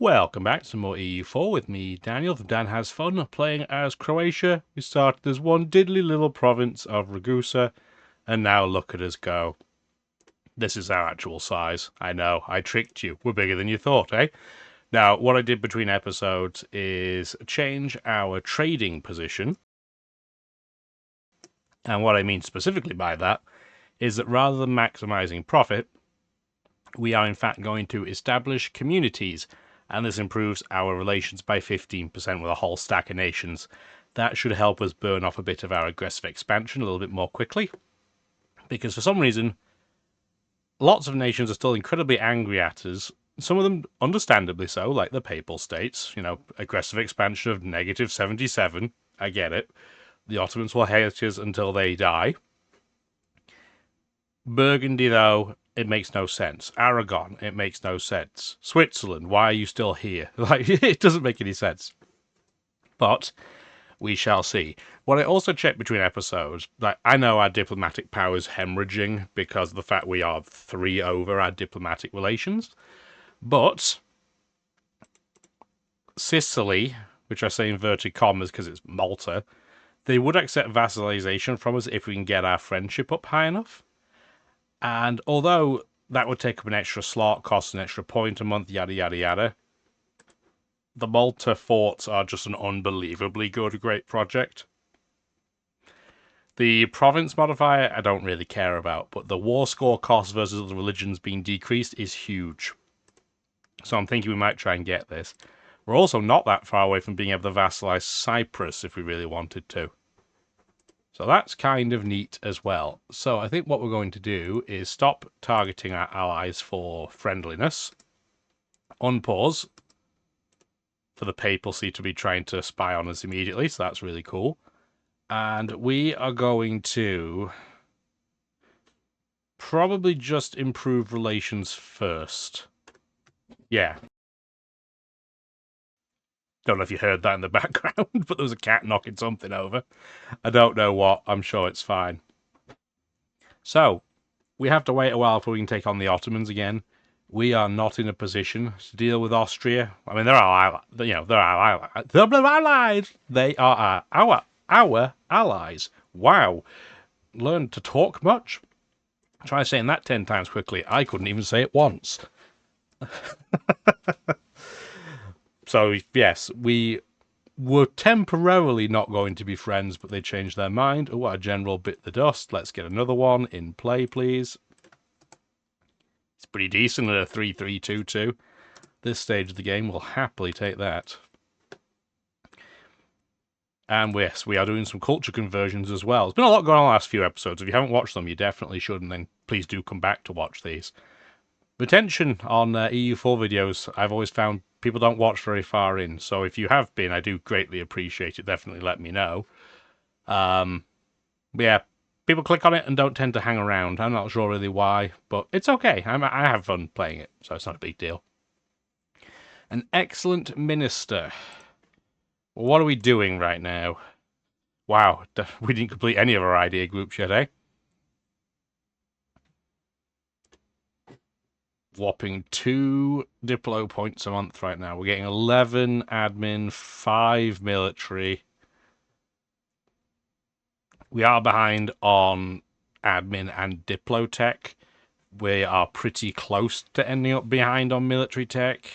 Welcome back to some more EU4 with me, Daniel, from Dan Has Fun, playing as Croatia. We started as one diddly little province of Ragusa, and now look at us go. This is our actual size. I know, I tricked you. We're bigger than you thought, eh? Now, what I did between episodes is change our trading position. And what I mean specifically by that is that rather than maximizing profit, we are in fact going to establish communities, and this improves our relations by 15% with a whole stack of nations. That should help us burn off a bit of our aggressive expansion a little bit more quickly, because for some reason, lots of nations are still incredibly angry at us. Some of them understandably so, like the Papal States, aggressive expansion of -77. I get it. The Ottomans will hate us until they die. Burgundy, though, it makes no sense. Aragon, it makes no sense. Switzerland, why are you still here? Like, it doesn't make any sense. But we shall see. What I also checked between episodes, like, I know our diplomatic power is hemorrhaging because of the fact we are 3 over our diplomatic relations. But Sicily, which I say inverted commas because it's Malta, they would accept vassalization from us if we can get our friendship up high enough. And although that would take up an extra slot, cost an extra point a month, yada yada yada, the Malta forts are just an unbelievably great project. The province modifier I don't really care about, but the war score cost versus the religions being decreased is huge. So I'm thinking we might try and get this. We're also not that far away from being able to vassalize Cyprus if we really wanted to. So that's kind of neat as well. So I think what we're going to do is stop targeting our allies for friendliness. Unpause for the papacy to be trying to spy on us immediately, so that's really cool. And we are going to probably just improve relations first. Yeah. Don't know if you heard that in the background, but there was a cat knocking something over. I don't know what. I'm sure it's fine. So, we have to wait a while before we can take on the Ottomans again. We are not in a position to deal with Austria. I mean, they're our allies. They are our allies. Wow. Learned to talk much? Try saying that 10 times quickly. I couldn't even say it once. So, yes, we were temporarily not going to be friends, but they changed their mind. Oh, our general bit the dust. Let's get another one in play, please. It's pretty decent at a 3-3-2-2. This stage of the game will happily take that. And yes, we are doing some culture conversions as well. There's been a lot going on in the last few episodes. If you haven't watched them, you definitely should, and then please do come back to watch these. Retention on EU4 videos, I've always found people don't watch very far in, so if you have been, I do greatly appreciate it. Definitely let me know. Yeah, people click on it and don't tend to hang around. I'm not sure really why, but it's okay. I have fun playing it, so it's not a big deal. An excellent minister. Well, what are we doing right now? Wow, we didn't complete any of our idea groups yet, eh? Whopping 2 Diplo points a month right now. We're getting 11 admin, 5 military. We are behind on admin and Diplo tech. We are pretty close to ending up behind on military tech.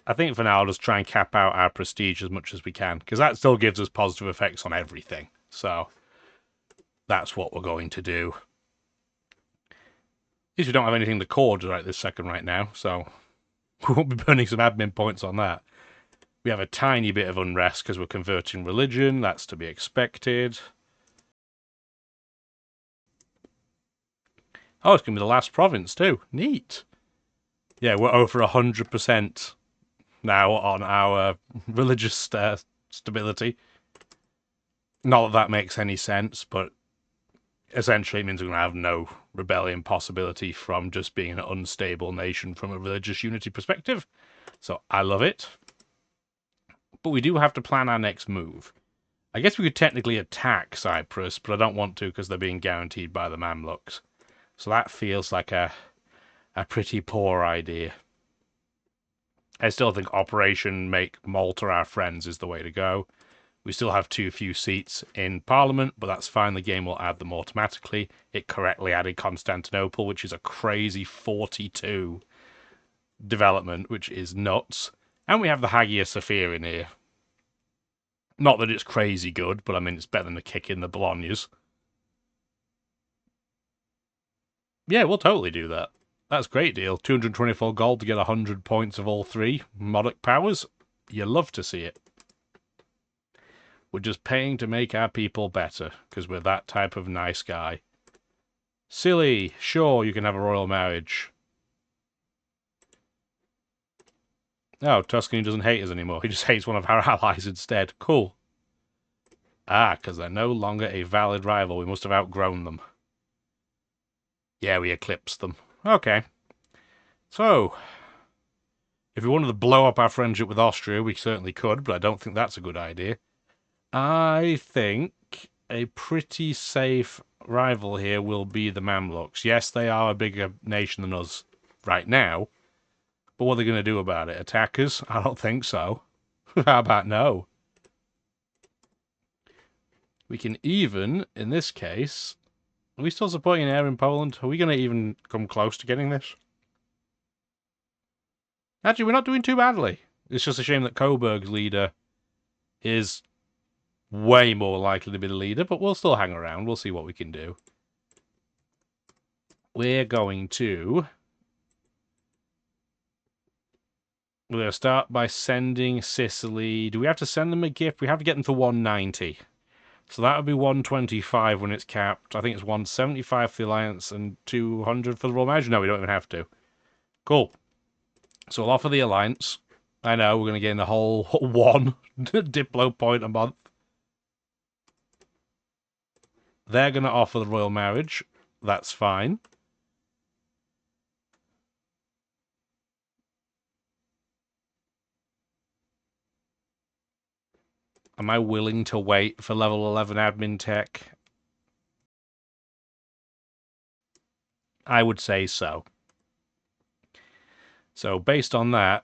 I think for now I'll just try and cap out our prestige as much as we can, because that still gives us positive effects on everything. So that's what we're going to do. At least we don't have anything to cord right this second right now, so we won't be burning some admin points on that. We have a tiny bit of unrest because we're converting religion. That's to be expected. Oh, it's going to be the last province too. Neat. Yeah, we're over 100% now on our religious stability. Not that that makes any sense, but essentially it means we're going to have no rebellion possibility from just being an unstable nation from a religious unity perspective. So I love it. But we do have to plan our next move. I guess we could technically attack Cyprus, but I don't want to because they're being guaranteed by the Mamluks. So that feels like a a pretty poor idea. I still think Operation Make Malta Our Friends is the way to go. We still have too few seats in Parliament, but that's fine. The game will add them automatically. It correctly added Constantinople, which is a crazy 42 development, which is nuts. And we have the Hagia Sophia in here. Not that it's crazy good, but I mean, it's better than a kick in the Bolognas. Yeah, we'll totally do that. That's a great deal. 224 gold to get 100 points of all three Modic powers. You love to see it. We're just paying to make our people better, because we're that type of nice guy. Silly, sure, you can have a royal marriage. Oh, Tuscany doesn't hate us anymore. He just hates one of our allies instead. Cool. Ah, because they're no longer a valid rival. We must have outgrown them. Yeah, we eclipsed them. Okay. So, if we wanted to blow up our friendship with Austria, we certainly could, but I don't think that's a good idea. I think a pretty safe rival here will be the Mamluks. Yes, they are a bigger nation than us right now, but what are they going to do about it? Attack us? I don't think so. How about no? We can even, in this case, are we still supporting air in Poland? Are we going to even come close to getting this? Actually, we're not doing too badly. It's just a shame that Coburg's leader is way more likely to be the leader, but we'll still hang around. We'll see what we can do. We're going to start by sending Sicily. Do we have to send them a gift? We have to get them to 190. So that would be 125 when it's capped. I think it's 175 for the Alliance and 200 for the Royal Marriage. No, we don't even have to. Cool. So we'll offer the Alliance. I know, we're going to gain the whole 1 Diplo point a month. They're going to offer the Royal Marriage. That's fine. Am I willing to wait for level 11 admin tech? I would say so. So based on that,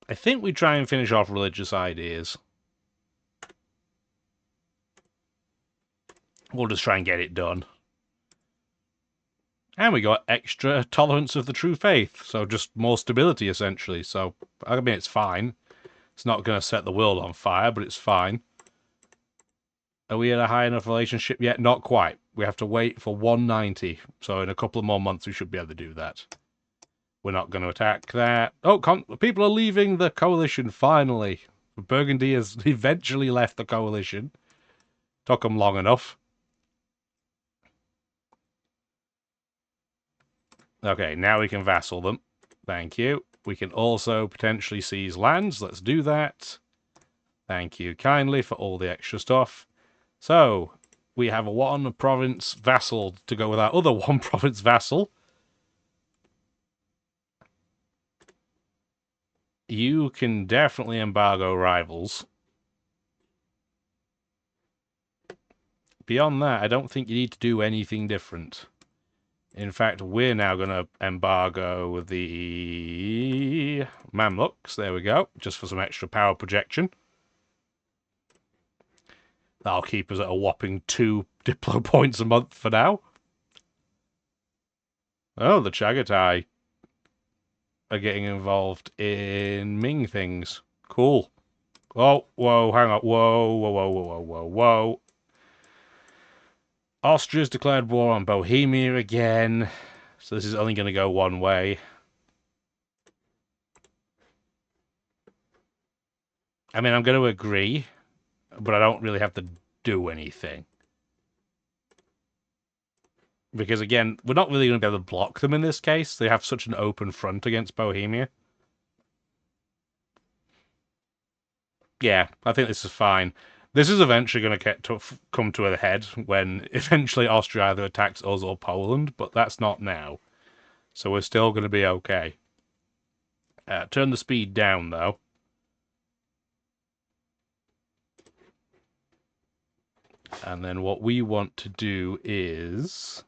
I think we try and finish off religious ideas. We'll just try and get it done. And we got extra tolerance of the true faith, so just more stability, essentially. So, I mean, it's fine. It's not going to set the world on fire, but it's fine. Are we in a high enough relationship yet? Not quite. We have to wait for 190. So in a couple of more months, we should be able to do that. We're not going to attack that. Oh, people are leaving the coalition, finally. Burgundy has eventually left the coalition. Took them long enough. Okay, now we can vassal them. Thank you. We can also potentially seize lands. Let's do that. Thank you kindly for all the extra stuff. So, we have a 1 province vassal to go with our other 1 province vassal. You can definitely embargo rivals. Beyond that, I don't think you need to do anything different. In fact, we're now going to embargo the Mamluks. There we go. Just for some extra power projection. That'll keep us at a whopping 2 Diplo points a month for now. Oh, the Chagatai are getting involved in Ming things. Cool. Oh, whoa, hang on. Whoa, whoa, whoa, whoa, whoa, whoa. Austria's declared war on Bohemia again. So this is only going to go one way. I mean, I'm going to agree, but I don't really have to do anything. Because, again, we're not really going to be able to block them in this case. They have such an open front against Bohemia. Yeah, I think this is fine. This is eventually going to come to a head when eventually Austria either attacks us or Poland, but that's not now. So we're still going to be okay. Turn the speed down, though. And then what we want to do is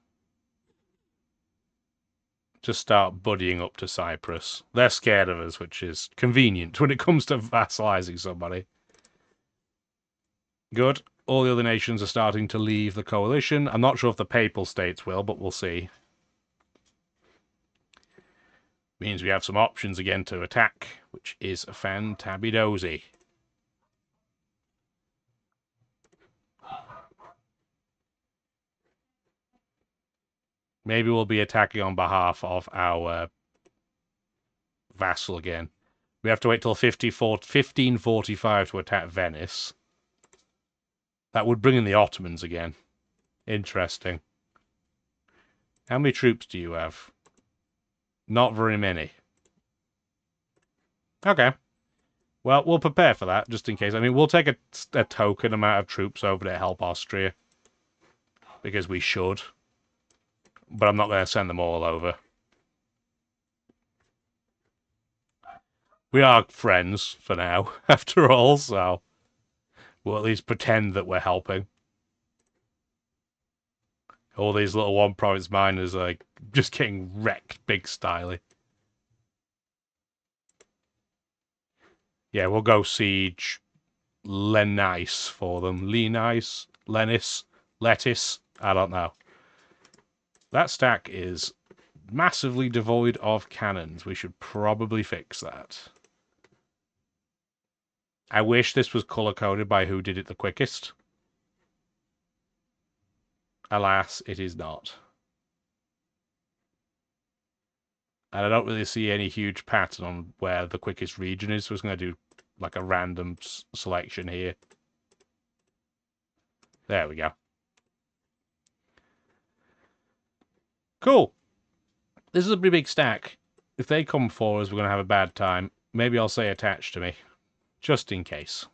just start buddying up to Cyprus. They're scared of us, which is convenient when it comes to vassalizing somebody. Good. All the other nations are starting to leave the coalition. I'm not sure if the Papal States will, but we'll see. Means we have some options again to attack, which is a fantabidozy. Maybe we'll be attacking on behalf of our vassal again. We have to wait till 1545 to attack Venice. That would bring in the Ottomans again. Interesting. How many troops do you have? Not very many. Okay. Well, we'll prepare for that, just in case. I mean, we'll take a token amount of troops over to help Austria. Because we should. But I'm not going to send them all over. We are friends, for now, after all, so... we'll at least pretend that we're helping. All these little one-province miners are just getting wrecked big styly. Yeah, we'll go siege Lenice for them. Lenice? Lenis? Lettuce? I don't know. That stack is massively devoid of cannons. We should probably fix that. I wish this was color-coded by who did it the quickest. Alas, it is not. And I don't really see any huge pattern on where the quickest region is, so I was going to do like a random selection here. There we go. Cool. This is a pretty big stack. If they come for us, we're going to have a bad time. Maybe I'll say attach to me. Just in case.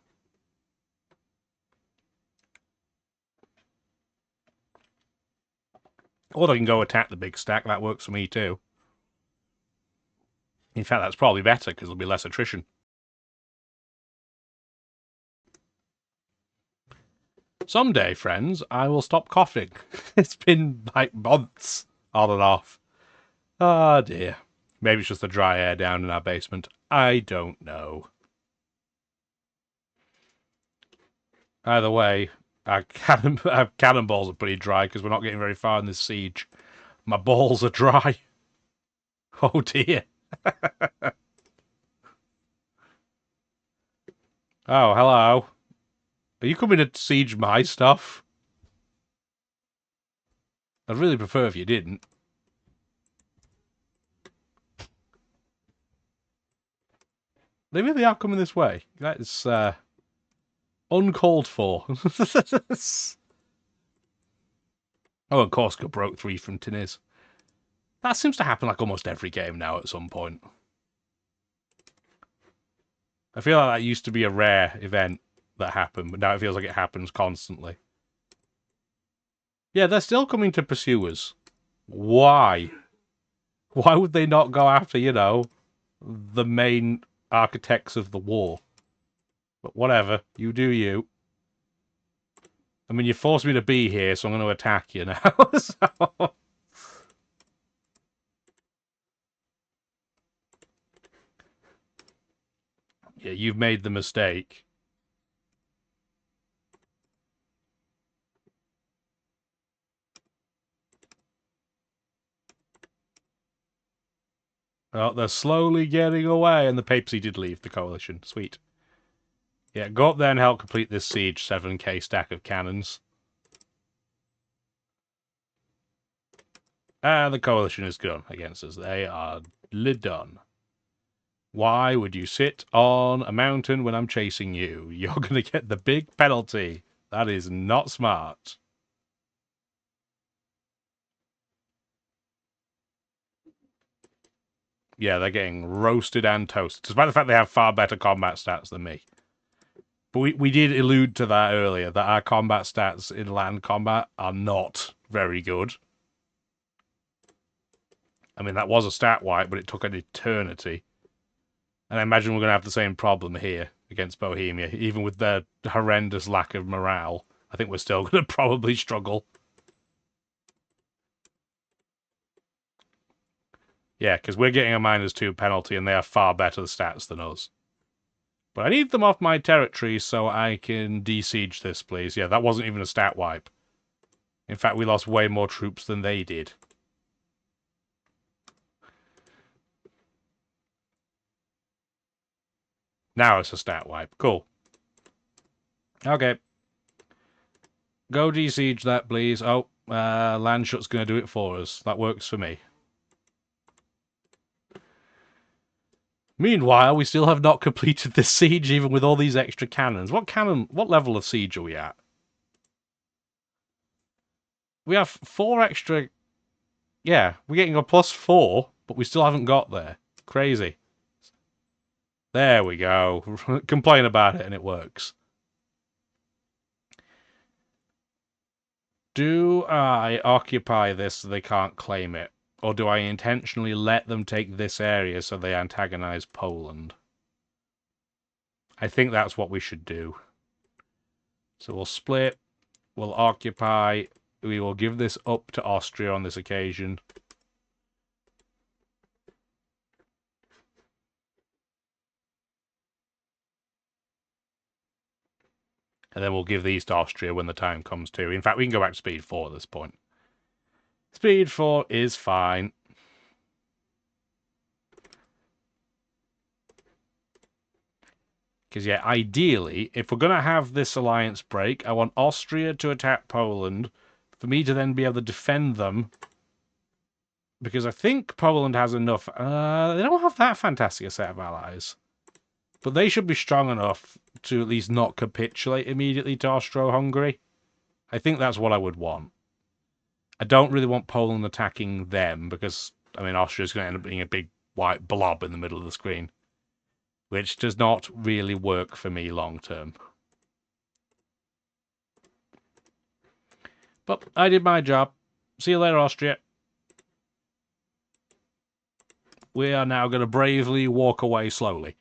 Or they can go attack the big stack. That works for me too. In fact, that's probably better because there'll be less attrition. Someday, friends, I will stop coughing. It's been like months on and off. Ah, dear. Maybe it's just the dry air down in our basement. I don't know. Either way, our cannonballs are pretty dry because we're not getting very far in this siege. My balls are dry. Oh, dear. Oh, hello. Are you coming to siege my stuff? I'd really prefer if you didn't. They really are coming this way. That is uncalled for. Oh, and Corsica broke 3 from Tunis. That seems to happen like almost every game now at some point. I feel like that used to be a rare event that happened, but now it feels like it happens constantly. Yeah, they're still coming to pursue us. Why? Why would they not go after, you know, the main architects of the war? But whatever, you do you. I mean, you forced me to be here, so I'm going to attack you now. So... yeah, you've made the mistake. Oh, they're slowly getting away, and the papacy did leave the coalition. Sweet. Yeah, go up there and help complete this siege 7k stack of cannons. And the coalition is gone against us. They are done. Why would you sit on a mountain when I'm chasing you? You're going to get the big penalty. That is not smart. Yeah, they're getting roasted and toasted, despite the fact they have far better combat stats than me. But we did allude to that earlier, that our combat stats in land combat are not very good. I mean, that was a stat wipe, but it took an eternity. And I imagine we're going to have the same problem here against Bohemia, even with their horrendous lack of morale. I think we're still going to probably struggle. Yeah, because we're getting a -2 penalty, and they have far better stats than us. But I need them off my territory so I can de-siege this, please. Yeah, that wasn't even a stat wipe. In fact, we lost way more troops than they did. Now it's a stat wipe. Cool. Okay. Go de-siege that, please. Oh, Landshut's going to do it for us. That works for me. Meanwhile, we still have not completed this siege, even with all these extra cannons. What level of siege are we at? We have 4 extra... Yeah, we're getting a +4, but we still haven't got there. Crazy. There we go. Complain about it and it works. Do I occupy this so they can't claim it? Or do I intentionally let them take this area so they antagonize Poland? I think that's what we should do. So we'll split, we'll occupy, we will give this up to Austria on this occasion. And then we'll give these to Austria when the time comes too. In fact, we can go back to speed 4 at this point. Speed 4 is fine. Because, yeah, ideally, if we're going to have this alliance break, I want Austria to attack Poland, for me to then be able to defend them. Because I think Poland has enough... they don't have that fantastic a set of allies. But they should be strong enough to at least not capitulate immediately to Austro-Hungary. I think that's what I would want. I don't really want Poland attacking them, because, I mean, Austria's going to end up being a big white blob in the middle of the screen. Which does not really work for me long term. But I did my job. See you later, Austria. We are now going to bravely walk away slowly.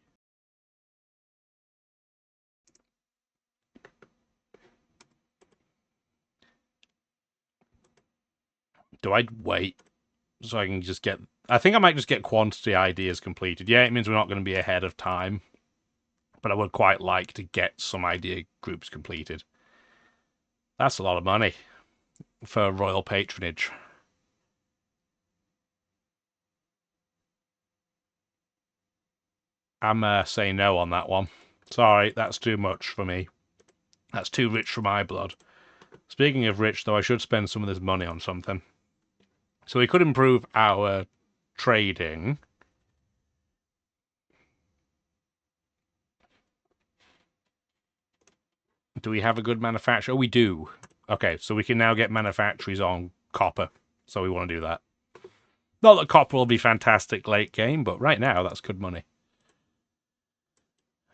Do I wait so I can just get... I think I might just get quantity ideas completed. Yeah, it means we're not going to be ahead of time. But I would quite like to get some idea groups completed. That's a lot of money for royal patronage. I'm saying no on that one. Sorry, that's too much for me. That's too rich for my blood. Speaking of rich, though, I should spend some of this money on something. So we could improve our trading. Do we have a good manufacturer? Oh, we do. Okay, so we can now get manufactories on copper. So we want to do that. Not that copper will be fantastic late game, but right now that's good money.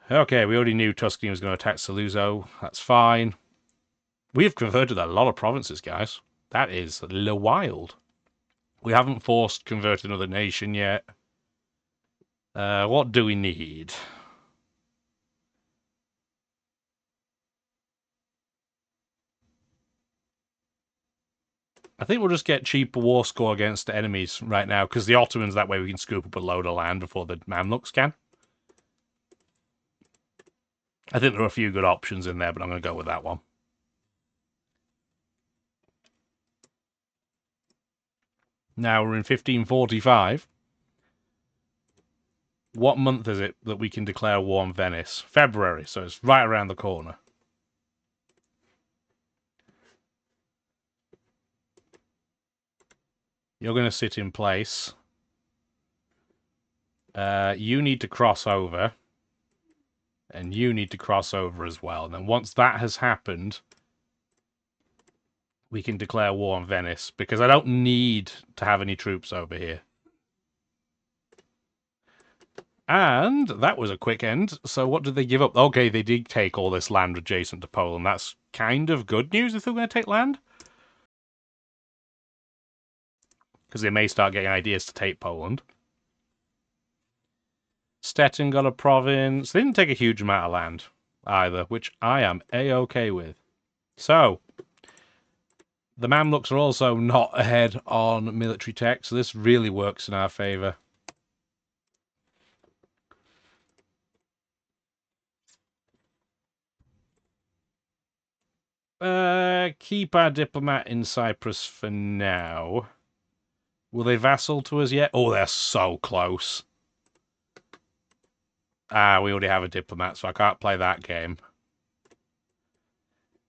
Okay, we already knew Tuscany was going to attack Saluzzo. That's fine. We have converted a lot of provinces, guys. That is a little wild. We haven't forced convert another nation yet. What do we need? I think we'll just get cheaper war score against enemies right now, because the Ottomans, that way we can scoop up a load of land before the Mamluks can. I think there are a few good options in there, but I'm going to go with that one. Now we're in 1545. What month is it that we can declare war on Venice? February, so it's right around the corner. You're going to sit in place. You need to cross over. And you need to cross over as well. And then once that has happened, we can declare war on Venice. Because I don't need to have any troops over here. And that was a quick end. So what did they give up? Okay, they did take all this land adjacent to Poland. That's kind of good news if they're going to take land. Because they may start getting ideas to take Poland. Stettin got a province. They didn't take a huge amount of land either, which I am A-okay with. So, the Mamluks are also not ahead on military tech, so this really works in our favour. Keep our diplomat in Cyprus for now. Will they vassal to us yet? Oh, they're so close. Ah, we already have a diplomat, so I can't play that game.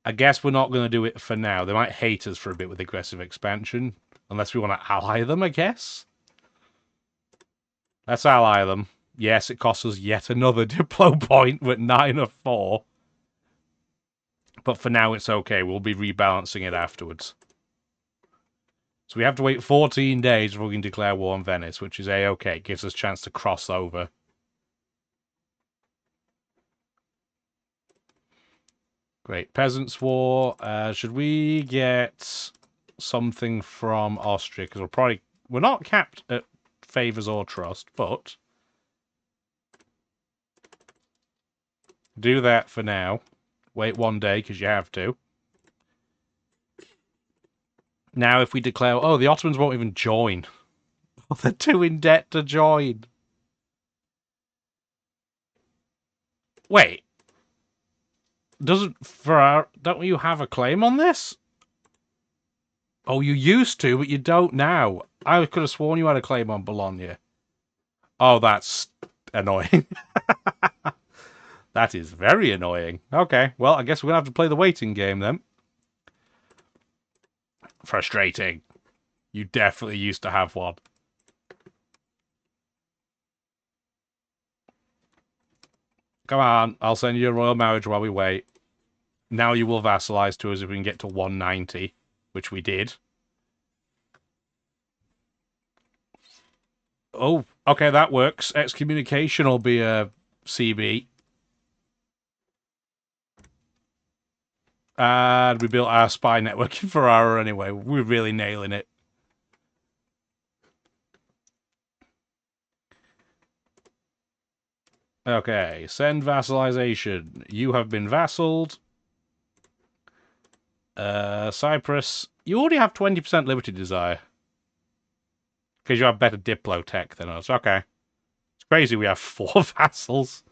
I guess we're not going to do it for now. They might hate us for a bit with aggressive expansion. Unless we want to ally them, I guess. Let's ally them. Yes, it costs us yet another Diplo point with 9 of 4. But for now, it's okay. We'll be rebalancing it afterwards. So we have to wait 14 days before we can declare war on Venice, which is A-okay. It gives us a chance to cross over. Great. Peasants' War. Should we get something from Austria? Because we're not capped at favours or trust, but do that for now. Wait 1 day, because you have to. Now, if we declare... Oh, the Ottomans won't even join. They're too in debt to join. Wait. Don't you have a claim on this? Oh, you used to, but you don't now. I could have sworn you had a claim on Bologna. Oh, that's annoying. That is very annoying. Okay, well, I guess we're going to have to play the waiting game then. Frustrating. You definitely used to have one. Come on, I'll send you a royal marriage while we wait. Now you will vassalize to us if we can get to 190, which we did. Oh, okay, that works. Excommunication will be a CB. And we built our spy network in Ferrara anyway. We're really nailing it. Okay, send vassalization. You have been vassaled. Cyprus. You already have 20% liberty desire. Because you have better Diplo tech than us. Okay. It's crazy we have 4 vassals.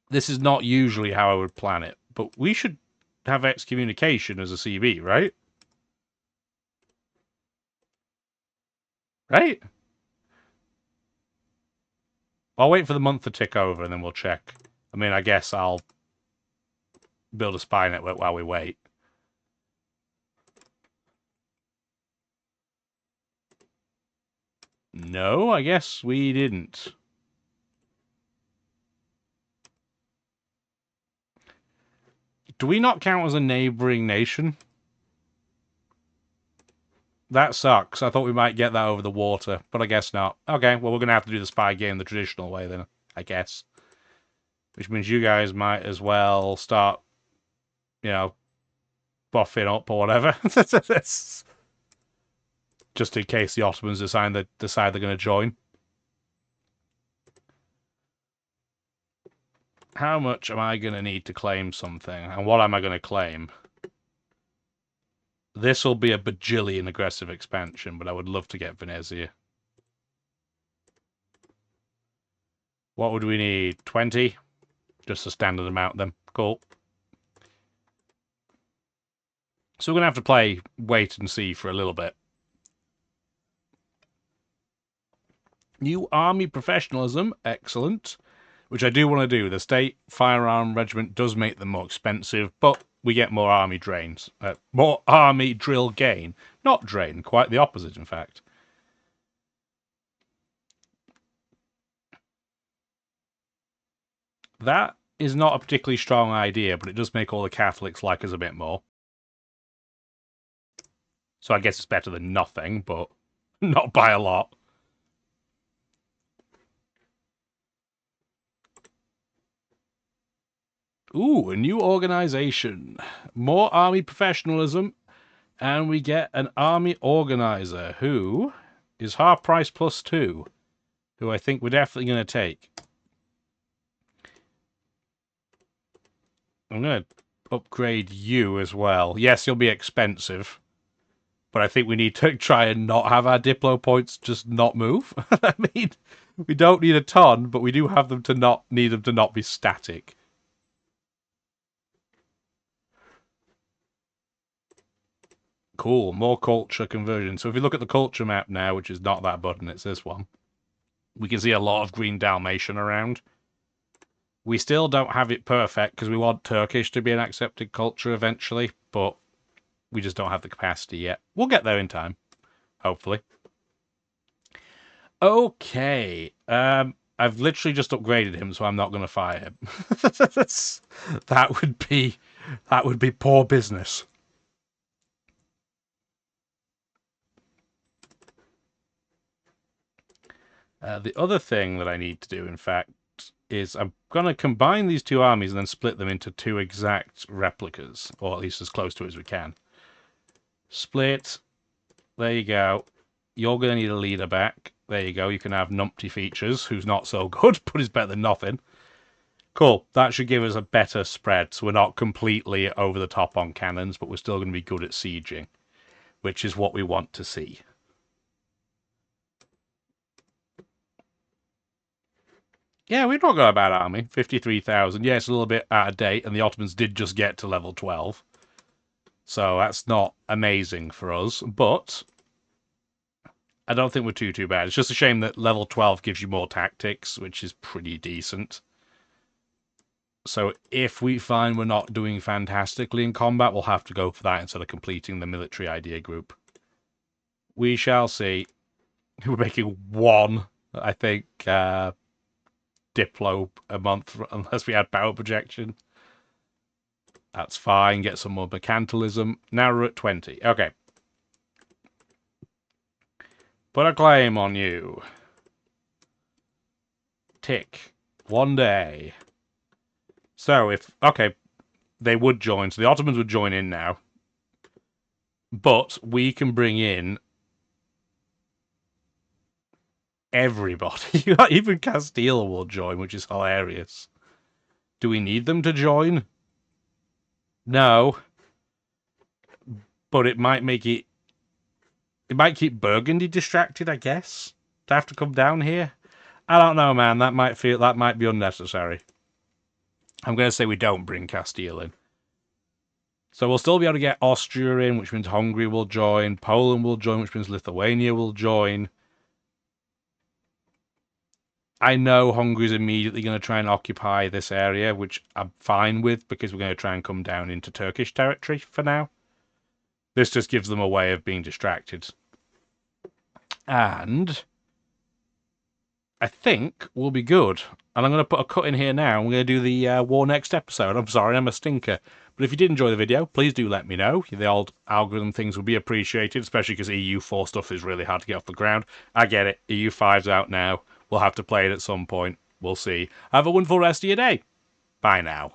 This is not usually how I would plan it. But we should have excommunication as a CB, right? Right? I'll wait for the month to tick over and then we'll check. I mean, I guess I'll build a spy network while we wait. No, I guess we didn't. Do we not count as a neighboring nation? That sucks. I thought we might get that over the water, but I guess not. Okay, well, we're going to have to do the spy game the traditional way then, I guess. Which means you guys might as well start, you know, buffing up or whatever. Just in case the Ottomans decide they're going to join. How much am I going to need to claim something? And what am I going to claim? This will be a bajillion aggressive expansion, but I would love to get Venezia. What would we need? 20? Just a standard amount then. Cool. So we're going to have to play wait and see for a little bit. New army professionalism. Excellent. Which I do want to do. The state firearm regiment does make them more expensive, but we get more army drains. More army drill gain. Not drain, quite the opposite, in fact. That is not a particularly strong idea, but it does make all the Catholics like us a bit more. So I guess it's better than nothing, but not by a lot. Ooh, a new organization. More army professionalism. And we get an army organizer who is half price +2. Who I think we're definitely going to take. I'm going to upgrade you as well. Yes, you'll be expensive, but I think we need to try and not have our Diplo points just not move. I mean, we don't need a ton, but we do have them to not need them to not be static. Cool, more culture conversion. So if you look at the culture map now, which is not that button, it's this one, we can see a lot of green Dalmatian around. We still don't have it perfect because we want Turkish to be an accepted culture eventually, but we just don't have the capacity yet. We'll get there in time, hopefully. Okay, I've literally just upgraded him, so I'm not going to fire him. that would be poor business. The other thing that I need to do, in fact, is I'm going to combine these two armies and then split them into two exact replicas, or at least as close to it as we can. Split. There you go. You're going to need a leader back. There you go. You can have numpty features, who's not so good, but is better than nothing. Cool. That should give us a better spread, so we're not completely over the top on cannons, but we're still going to be good at sieging, which is what we want to see. Yeah, we've not got a bad army. 53,000. Yeah, it's a little bit out of date, and the Ottomans did just get to level 12. So that's not amazing for us, but I don't think we're too bad. It's just a shame that level 12 gives you more tactics, which is pretty decent. So if we find we're not doing fantastically in combat, we'll have to go for that instead of completing the military idea group. We shall see. We're making one, I think, Diplo a month, unless we add power projection. That's fine. Get some more mercantilism. Now we're at 20. Okay. Put a claim on you. Tick. 1 day. So if... Okay. They would join. So the Ottomans would join in now. But we can bring in everybody. Even Castile will join, which is hilarious. Do we need them to join? No. But it might make it... It might keep Burgundy distracted, I guess. To have to come down here. I don't know, man. That might be unnecessary. I'm going to say we don't bring Castile in. So we'll still be able to get Austria in, which means Hungary will join. Poland will join, which means Lithuania will join. I know Hungary's immediately going to try and occupy this area, which I'm fine with, because we're going to try and come down into Turkish territory for now. This just gives them a way of being distracted. And I think we'll be good. And I'm going to put a cut in here now. I'm going to do the war next episode. I'm sorry, I'm a stinker. But if you did enjoy the video, please do let me know. The old algorithm things would be appreciated, especially because EU4 stuff is really hard to get off the ground. I get it. EU5's out now. We'll have to play it at some point. We'll see. Have a wonderful rest of your day. Bye now.